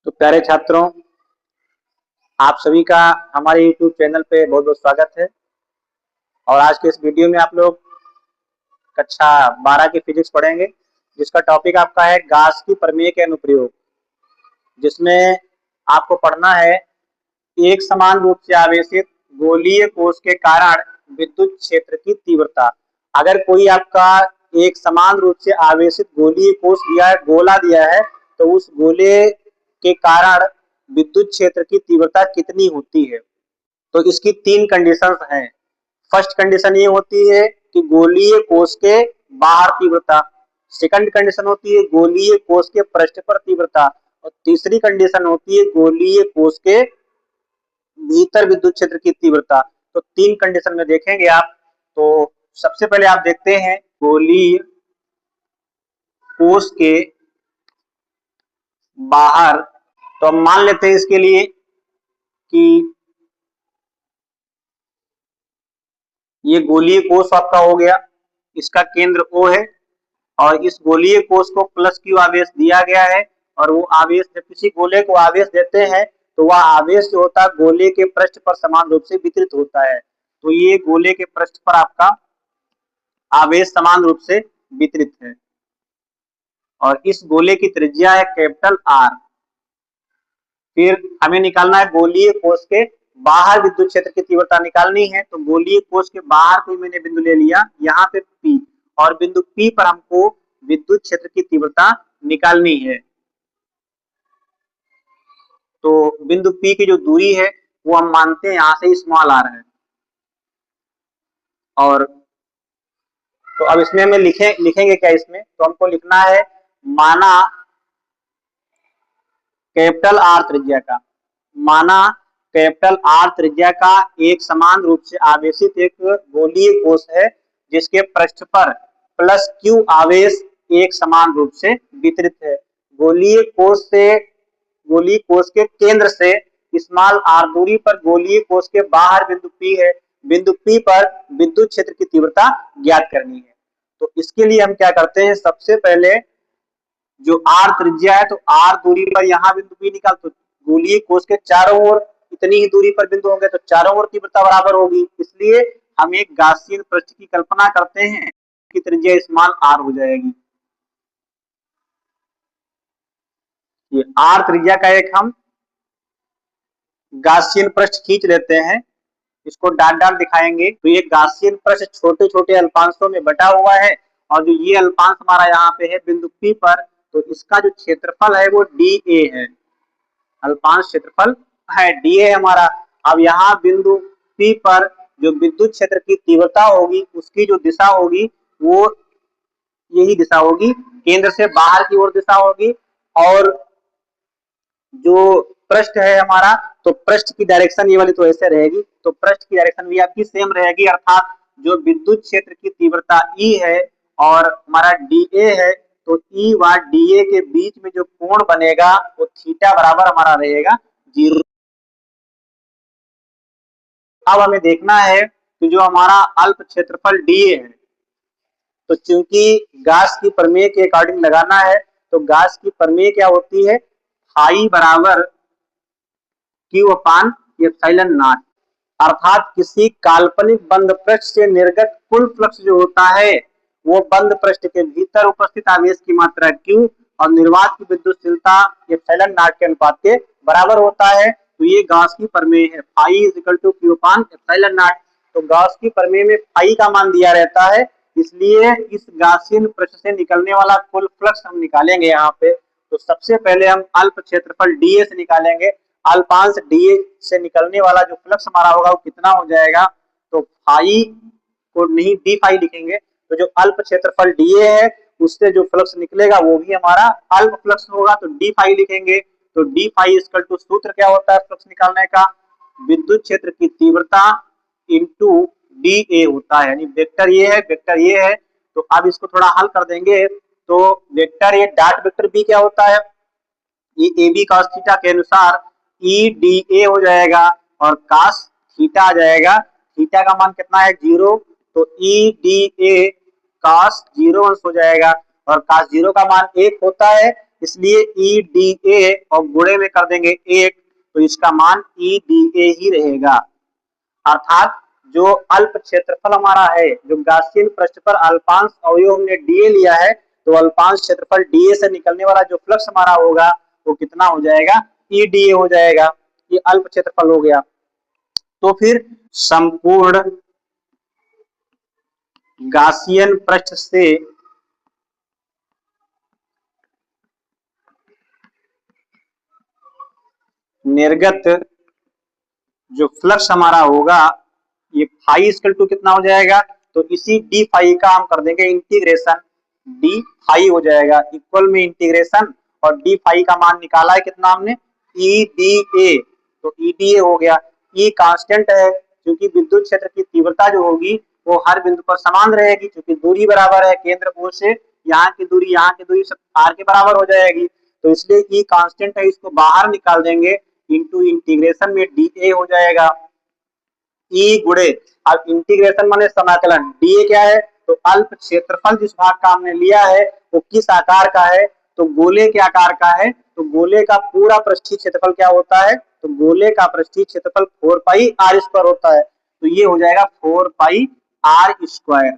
तो प्यारे छात्रों, आप सभी का हमारे YouTube चैनल पे बहुत बहुत स्वागत है। और आज के इस वीडियो में आप लोग कक्षा 12 की फिजिक्स पढ़ेंगे, जिसका टॉपिक आपका है गाउस की प्रमेय के अनुप्रयोग, जिसमें आपको पढ़ना है एक समान रूप से आवेशित गोलीय कोश के कारण विद्युत क्षेत्र की तीव्रता। अगर कोई आपका एक समान रूप से आवेशित गोलीय कोश दिया है, गोला दिया है, तो उस गोले के कारण विद्युत क्षेत्र की तीव्रता कितनी होती है। तो इसकी तीन कंडीशंस हैं। फर्स्ट कंडीशन ये होती है कि गोलीय कोश के बाहर तीव्रता, सेकंड कंडीशन होती है गोलीय कोश के पृष्ठ पर तीव्रता, और तीसरी कंडीशन होती है गोलीय कोश के भीतर विद्युत क्षेत्र की तीव्रता। तो तीन कंडीशन में देखेंगे आप। तो सबसे पहले आप देखते हैं गोलीय कोश के बाहर। तो हम मान लेते हैं इसके लिए कि ये गोलीय कोश आपका हो गया, इसका केंद्र O है, और इस गोलीय कोश को प्लस Q आवेश दिया गया है। और वो आवेश जब किसी गोले को आवेश देते हैं तो वह आवेश जो होता है गोले के पृष्ठ पर समान रूप से वितरित होता है। तो ये गोले के पृष्ठ पर आपका आवेश समान रूप से वितरित है, और इस गोले की त्रिज्या है कैपिटल R। फिर हमें निकालना है गोलीय कोश के बाहर विद्युत क्षेत्र की तीव्रता निकालनी है। तो गोलीय कोश के बाहर कोई मैंने बिंदु ले लिया, यहाँ पे P, और बिंदु P पर हमको विद्युत क्षेत्र की तीव्रता निकालनी है। तो बिंदु P की जो दूरी है वो हम मानते हैं यहाँ से स्मॉल r है। और तो अब इसमें हमें लिखेंगे क्या इसमें, तो हमको लिखना है माना कैपिटल R त्रिज्या का, माना कैपिटल R त्रिज्या का एक समान रूप से आवेशित एक गोलीय कोश है, जिसके पृष्ठ पर प्लस Q आवेश एक समान रूप से वितरित है। गोलीय कोश के केंद्र से स्मॉल r दूरी पर गोलीय कोश के बाहर बिंदु P है। बिंदु P पर विद्युत क्षेत्र की तीव्रता ज्ञात करनी है। तो इसके लिए हम क्या करते हैं, सबसे पहले जो r त्रिज्या है, तो r दूरी पर यहाँ बिंदु P निकाल, तो गोलीय कोश के चारों ओर इतनी ही दूरी पर बिंदु होंगे, तो चारों ओर तीव्रता बराबर होगी। इसलिए हम एक गाउसियन पृष्ठ की कल्पना करते हैं कि त्रिज्या स्मॉल r हो जाएगी। ये r त्रिज्या का एक हम गाउसियन पृष्ठ खींच लेते हैं, इसको डाट डाट दिखाएंगे। तो ये गाउसियन पृष्ठ छोटे छोटे अल्पांशों में बटा हुआ है, और जो ये अल्पांश हमारा यहाँ पे है बिंदु P पर, तो इसका जो क्षेत्रफल है वो dA है, अल्पांश क्षेत्रफल है dA हमारा। अब यहाँ बिंदु P पर जो विद्युत क्षेत्र की तीव्रता होगी उसकी जो दिशा होगी वो यही दिशा होगी, केंद्र से बाहर की ओर दिशा होगी। और जो पृष्ठ है हमारा, तो पृष्ठ की डायरेक्शन ये वाली तो ऐसे रहेगी, तो पृष्ठ की डायरेक्शन भी आपकी सेम रहेगी, अर्थात जो विद्युत क्षेत्र की तीव्रता E है और हमारा dA है, तो E व dA के बीच में जो कोण बनेगा वो थीटा बराबर हमारा रहेगा 0। अब हमें देखना है कि जो हमारा अल्प क्षेत्रफल dA है, तो चूंकि गाउस की प्रमेय के अकॉर्डिंग लगाना है, तो गाउस की प्रमेय क्या होती है, फाई बराबर Q अपान एप्सिलॉन नॉट, अर्थात किसी काल्पनिक बंद पृष्ठ से निर्गत कुल फ्लक्स जो होता है वो बंद पृष्ठ के भीतर उपस्थित आवेश की मात्रा Q और निर्वात की विद्युतशीलता एप्सिलॉन नॉट के अनुपात के बराबर होता है। तो ये गाउस की प्रमेय है, phi is equal to Q upon epsilon naught. तो गाउस की प्रमेय में फाई का मान दिया रहता है, इसलिए इस गाउसियन पृष्ठ से निकलने वाला कुल फ्लक्स हम निकालेंगे यहाँ पे। तो सबसे पहले हम अल्प क्षेत्रफल dA से निकालेंगे। अल्पांश dA से निकलने वाला जो फ्लक्स हमारा होगा वो कितना हो जाएगा, तो फाई को नहीं डी फाई लिखेंगे, तो जो अल्प क्षेत्रफल dA है उससे जो फ्लक्स निकलेगा वो भी हमारा अल्प फ्लक्स होगा, तो डी फाई लिखेंगे। तो डी फाई इक्वल टू सूत्र क्या होता है फ्लक्स निकालने का, विद्युत क्षेत्र की तीव्रता इंटू dA होता है, यानी वेक्टर ये है, वेक्टर ये है। तो अब इसको थोड़ा हल कर देंगे, तो वेक्टर ये डॉट वेक्टर बी क्या होता है, ये ए बी कॉस थीटा के अनुसार ई डी ए हो जाएगा और कॉस थीटा आ जाएगा। थीटा का मान कितना है 0, तो ई डी ए कॉस 0 अंश हो जाएगा। और cos 0 का मान 1 होता है, इसलिए EDA और गुणे में कर देंगे 1, तो इसका मान EDA ही रहेगा। अर्थात जो अल्प क्षेत्रफल हमारा है, जो गाउसियन पृष्ठ पर अल्पांश अवयव हमने DA लिया है, तो अल्पांश क्षेत्रफल DA से निकलने वाला जो फ्लक्स हमारा होगा वो कितना हो जाएगा, EDA हो जाएगा। ये अल्प क्षेत्रफल हो गया। तो फिर संपूर्ण गाउसियन पृष्ठ से निर्गत जो फ्लक्स हमारा होगा, ये फाई इक्वल टू कितना हो जाएगा, तो इसी डी फाई का हम कर देंगे इंटीग्रेशन, डी फाई हो जाएगा इक्वल में इंटीग्रेशन, और डी फाई का मान निकाला है कितना हमने, ई डी ए, तो ई डी ए हो गया। ई कांस्टेंट है, क्योंकि विद्युत क्षेत्र की तीव्रता जो होगी वो हर बिंदु पर समान रहेगी, क्योंकि दूरी बराबर है, केंद्र ओ से यहाँ की दूरी सब आर के बराबर हो जाएगी, तो इसलिए ई कांस्टेंट है, इसको बाहर निकाल देंगे, इंटू इंटीग्रेशन में डी ए हो जाएगा, ई गुणे, अब इंटीग्रेशन माने समाकलन, डी ए क्या है, तो अल्प क्षेत्रफल जिस भाग का हमने लिया है वो किस आकार का है, तो गोले के आकार का है, तो गोले का पूरा पृष्ठीय क्षेत्रफल क्या होता है, तो गोले का पृष्ठीय क्षेत्रफल 4 पाई आर स्क्वायर होता है, तो ये हो जाएगा 4 पाई आर स्क्वायर।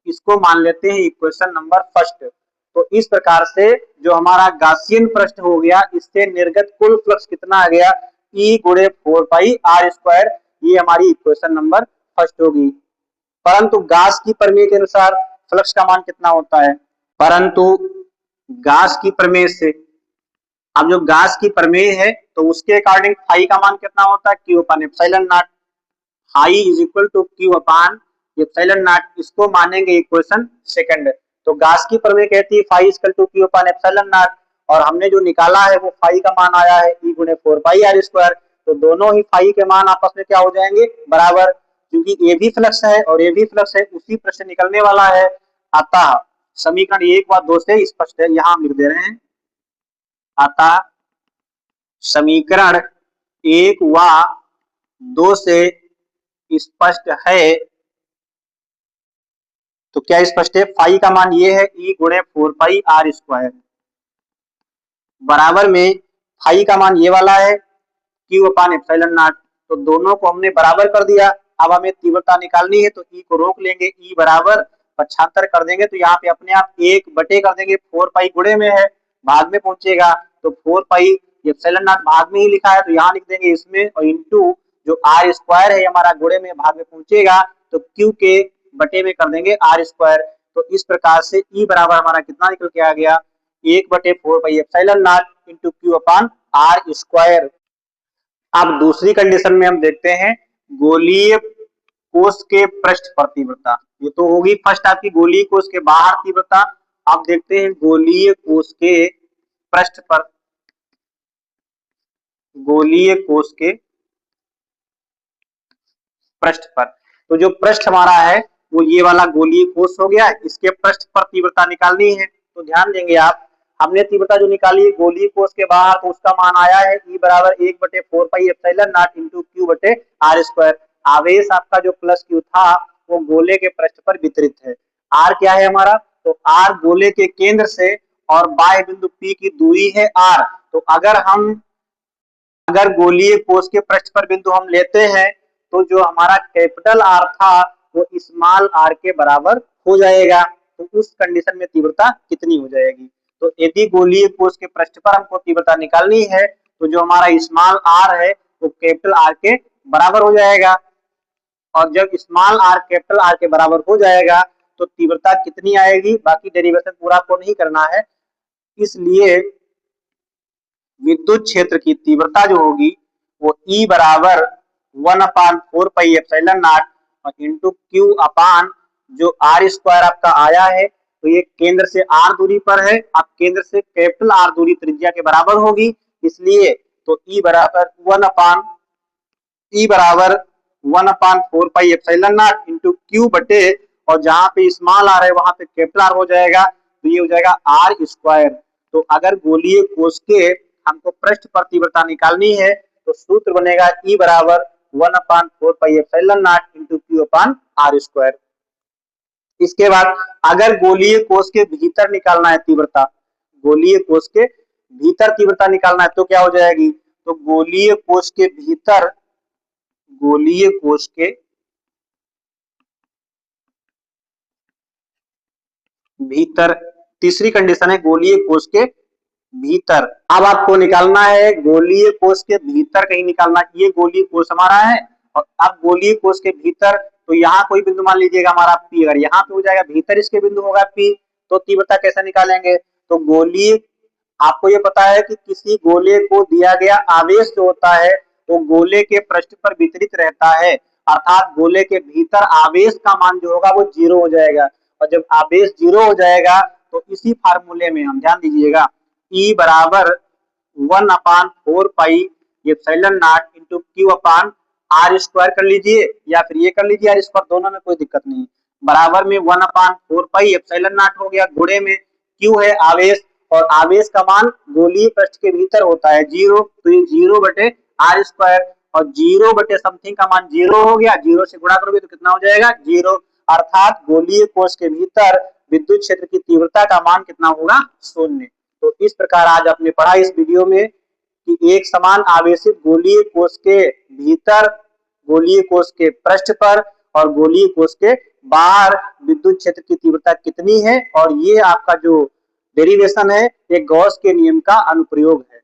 इसको मान लेते हैं इक्वेशन नंबर फर्स्ट। तो इस प्रकार से जो हमारा गाउसियन पृष्ठ हो गया, इससे निर्गत कुल फ्लक्स कितना आ गया, ई गुणे 4 पाई आर स्क्वायर, ये हमारी इक्वेशन नंबर फर्स्ट होगी। परंतु गाउस की प्रमेय के अनुसार फ्लक्स का मान कितना होता है, परंतु गाउस की प्रमेय से, अब जो गाउस की प्रमेय है तो उसके अकॉर्डिंग फाई का मान कितना होता है, Q upon epsilon naught, phi is equal to Q upon epsilon naught, इसको मानेंगे इक्वेशन सेकंड। तो गाउस की प्रमेय कहती है phi equal to Q upon epsilon naught, और हमने जो निकाला है वो फाई का मान आया है ई गुणे 4 पाई आर स्क्वायर, तो दोनों ही फाई के मान आपस में क्या हो जाएंगे, बराबर, क्योंकि ए भी फ्लक्स है और ए भी फ्लक्स है, उसी प्रश्न से निकलने वाला है। अतः समीकरण 1 व 2 से स्पष्ट है, यहां हम लिख दे रहे हैं, अतः समीकरण 1 व 2 से स्पष्ट है, तो क्या स्पष्ट है, फाई का मान ये है ई गुणे 4 पाई आर स्क्वायर, बराबर में फाई का मान ये वाला है क्यू अपान एप्सिलॉन नॉट, तो दोनों को हमने बराबर कर दिया। अब हमें तीव्रता निकालनी है, तो ई को रोक लेंगे, ई बराबर 75 कर देंगे, तो यहाँ पे अपने आप 1 बटे कर देंगे, 4 पाई गुणे में है, भाग में पहुंचेगा, तो 4 पाई एप्सिलॉन नॉट भाग में ही लिखा है, तो यहाँ लिख देंगे इसमें, और इंटू जो आर स्क्वायर है हमारा गुणे में भाग में पहुंचेगा, तो क्यू के बटे में कर देंगे आर स्क्वायर। तो इस प्रकार से ई बराबर हमारा कितना निकल के आ गया, 1 बटे 4 pi epsilon naught into Q upon R square. अब दूसरी कंडीशन में हम देखते हैं गोलीय कोश के पृष्ठ पर तीव्रता, ये तो होगी फर्स्ट आपकी गोलीय कोश के बाहर तीव्रता। अब देखते हैं गोलीय कोश के पृष्ठ पर, गोलीय कोश के पृष्ठ पर, तो जो पृष्ठ हमारा है वो ये वाला गोलीय कोश हो गया, इसके पृष्ठ पर तीव्रता निकालनी है, तो ध्यान देंगे आप, हमने तीव्रता जो निकाली है गोलीय कोश के बाहर, तो उसका मान आया है ई बराबर 1 बटे 4 pi epsilon naught into Q बटे आर स्क्वायर। आवेश आपका जो प्लस क्यू था वो गोले के पृष्ठ पर वितरित है, आर क्या है हमारा, तो आर गोले के केंद्र से और बाह्य बिंदु पी की दूरी है आर, तो अगर गोलीय कोश के पृष्ठ पर बिंदु हम लेते हैं तो जो हमारा कैपिटल आर था वो स्मॉल आर के बराबर हो जाएगा, तो उस कंडीशन में तीव्रता कितनी हो जाएगी, तो यदि गोलीय कोश के पृष्ठ पर हमको तीव्रता निकालनी है तो जो हमारा स्मॉल आर है वो कैपिटल आर के बराबर हो जाएगा, और जब स्मॉल आर कैपिटल आर के बराबर हो जाएगा तो तीव्रता कितनी आएगी, बाकी डेरिवेशन पूरा आपको नहीं करना है, इसलिए विद्युत क्षेत्र की तीव्रता जो होगी वो ई बराबर 1/4 पाई एप्सिलॉन नॉट और इंटू क्यू अपान जो आर स्क्वायर आपका आया है, तो ये केंद्र से आर दूरी पर है, अब केंद्र से कैपिटल आर दूरी त्रिज्या के बराबर होगी, इसलिए तो ई बराबर 1/4 pi epsilon naught into Q बटे, और जहां पे स्मॉल आर है वहां पे कैपिटल आर हो जाएगा, तो ये हो जाएगा आर स्क्वायर। तो अगर गोलीय कोश के हमको पृष्ठ पर तीव्रता निकालनी है तो सूत्र बनेगा ई बराबर 1/4 pi epsilon naught into Q upon R square. इसके बाद अगर गोलीय कोष के भीतर निकालना है तीव्रता, गोलीय कोष के भीतर तीव्रता निकालना है तो क्या हो जाएगी, तो गोलीय कोष के भीतर, गोलीय कोष के भीतर, तीसरी कंडीशन है गोलीय कोष के भीतर। अब आपको निकालना है गोलीय कोष के भीतर कहीं निकालना, ये गोलीय कोष हमारा है और अब गोलीय कोष के भीतर, तो यहाँ कोई बिंदु मान लीजिएगा हमारा पी, अगर यहाँ पे हो जाएगा भीतर इसके बिंदु होगा पी, तो तीव्रता कैसे निकालेंगे, तो गोलीय, आपको ये पता है कि किसी गोले को दिया गया आवेश जो होता है वो गोले के पृष्ठ पर वितरित रहता है, अर्थात गोले के भीतर आवेश का मान जो होगा वो 0 हो जाएगा, और जब आवेश 0 हो जाएगा तो इसी फार्मूले में हम ध्यान दीजिएगा E बराबर 1/4 pi epsilon naught into Q upon R square कर लीजिए या फिर ये कर लीजिए आर स्क्वायर, दोनों में कोई दिक्कत नहीं, बराबर में 1/4 पाई एप्सिलॉन नॉट हो गया, गुणे में क्यू है आवेश और आवेश का मान गोलीय पृष्ठ के भीतर होता है 0, तो ये 0 बटे आर स्क्वायर और 0 बटे समथिंग का मान 0 हो गया, 0 से गुणा करोगे तो कितना हो जाएगा 0, अर्थात गोलीय कोष के भीतर विद्युत क्षेत्र की तीव्रता का मान कितना होगा 0। तो इस प्रकार आज आपने पढ़ा इस वीडियो में कि एक समान आवेशित गोलीय कोष के भीतर, गोलीय कोष के पृष्ठ पर और गोलीय कोष के बाहर विद्युत क्षेत्र की तीव्रता कितनी है, और ये आपका जो डेरिवेशन है एक गॉस के नियम का अनुप्रयोग है।